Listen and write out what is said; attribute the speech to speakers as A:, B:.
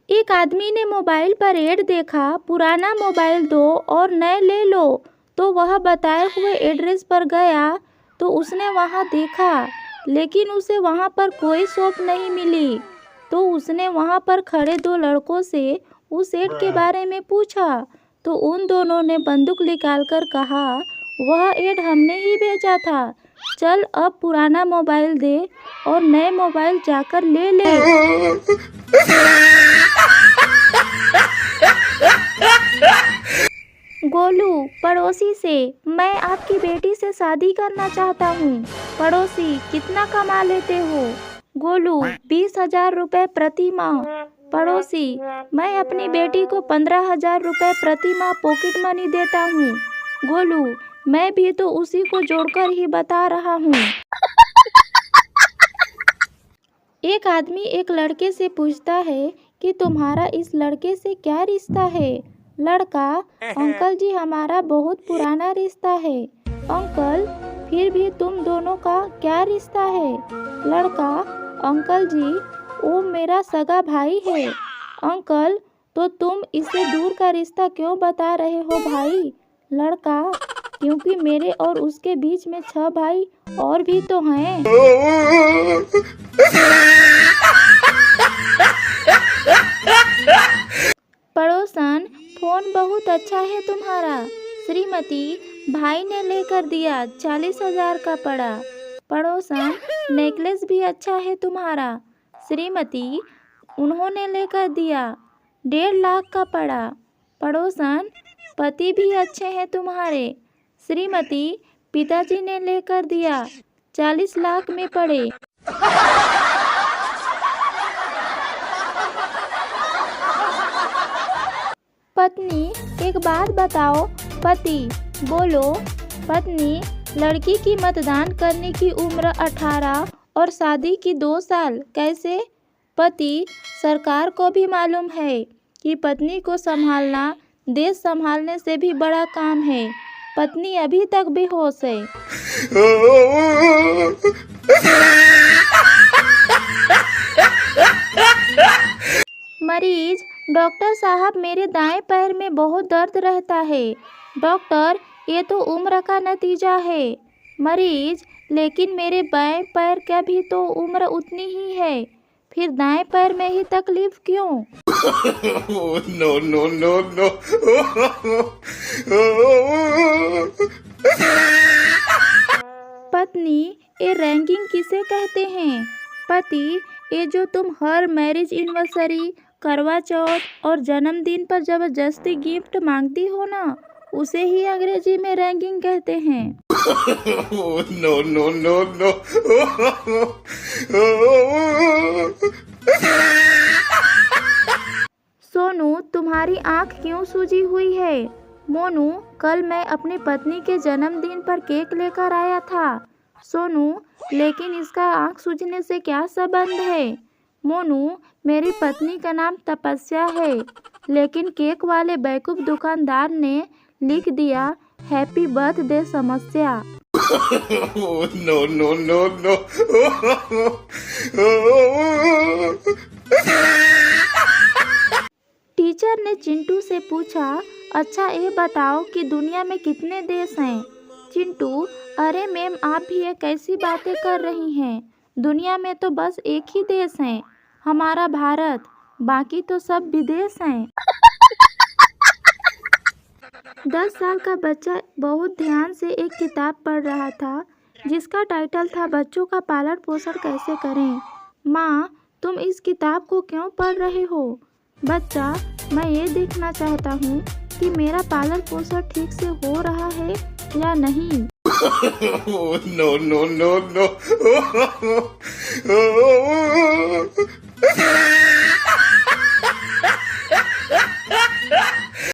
A: एक आदमी ने मोबाइल पर ऐड देखा, पुराना मोबाइल दो और नए ले लो। तो वह बताए हुए एड्रेस पर गया तो उसने वहां देखा, लेकिन उसे वहां पर कोई शॉप नहीं मिली। तो उसने वहां पर खड़े दो लड़कों से उस ऐड के बारे में पूछा। तो उन दोनों ने बंदूक निकालकर कहा, वह ऐड हमने ही भेजा था। चल अब पुराना मोबाइल दे और नए मोबाइल जाकर ले ले। गोलू पड़ोसी से, मैं आपकी बेटी से शादी करना चाहता हूँ। पड़ोसी, कितना कमा लेते हो? गोलू, 20,000 रुपये प्रति माह। पड़ोसी, मैं अपनी बेटी को 15,000 रुपये प्रति माह पॉकेट मनी देता हूँ। गोलू, मैं भी तो उसी को जोड़कर ही बता रहा हूँ। एक आदमी एक लड़के से पूछता है कि तुम्हारा इस लड़के से क्या रिश्ता है? लड़का, अंकल जी हमारा बहुत पुराना रिश्ता है। अंकल, फिर भी तुम दोनों का क्या रिश्ता है? लड़का, अंकल जी वो मेरा सगा भाई है। अंकल, तो तुम इसे दूर का रिश्ता क्यों बता रहे हो भाई? लड़का, क्योंकि मेरे और उसके बीच में 6 भाई और भी तो हैं। पड़ोसन, फोन बहुत अच्छा है तुम्हारा। श्रीमती, भाई ने लेकर दिया, 40,000 का पड़ा। पड़ोसन, नेकलेस भी अच्छा है तुम्हारा। श्रीमती, उन्होंने लेकर दिया, 1.5 लाख का पड़ा। पड़ोसन, पति भी अच्छे हैं तुम्हारे। श्रीमती, पिताजी ने लेकर दिया, 40 लाख में पड़े। पत्नी, एक बात बताओ। पति, बोलो। पत्नी, लड़की की मतदान करने की उम्र 18 और शादी की 2 साल, कैसे? पति, सरकार को भी मालूम है कि पत्नी को संभालना देश संभालने से भी बड़ा काम है। पत्नी अभी तक बेहोश है। मरीज, डॉक्टर साहब मेरे दाएं पैर में बहुत दर्द रहता है। डॉक्टर, ये तो उम्र का नतीजा है। मरीज, लेकिन मेरे बाएं पैर का भी तो उम्र उतनी ही है, फिर दाएं पैर में ही तकलीफ क्यों?
B: No, no, no, no.
A: पत्नी, ये रैंकिंग किसे कहते हैं? पति, ये जो तुम हर मैरिज एनिवर्सरी, करवा चौथ और जन्मदिन पर जबरदस्ती गिफ्ट मांगती हो ना, उसे ही अंग्रेजी में रैंकिंग कहते हैं।
B: No, no, no, no.
A: Sonu, तुम्हारी आँख क्यों सूजी हुई है? मोनू, कल मैं अपनी पत्नी के जन्मदिन पर केक लेकर आया था। सोनू, लेकिन इसका आँख सूजने से क्या संबंध है? मोनू, मेरी पत्नी का नाम तपस्या है, लेकिन केक वाले बेवकूफ दुकानदार ने लिख दिया हैप्पी बर्थडे समस्या।
B: No, no, no, no.
A: Teacher ने चिंटू से पूछा, अच्छा ये बताओ कि दुनिया में कितने देश हैं? चिंटू, अरे मैम आप भी ये कैसी बातें कर रही हैं? दुनिया में तो बस एक ही देश है, हमारा भारत, बाकी तो सब विदेश हैं। 10 साल का बच्चा बहुत ध्यान से एक किताब पढ़ रहा था जिसका टाइटल था बच्चों का पालन पोषण कैसे करें। माँ, तुम इस किताब को क्यों पढ़ रहे हो? बच्चा, मैं ये देखना चाहता हूँ कि मेरा पालन पोषण ठीक से हो रहा है या नहीं।
B: No, no, no, no.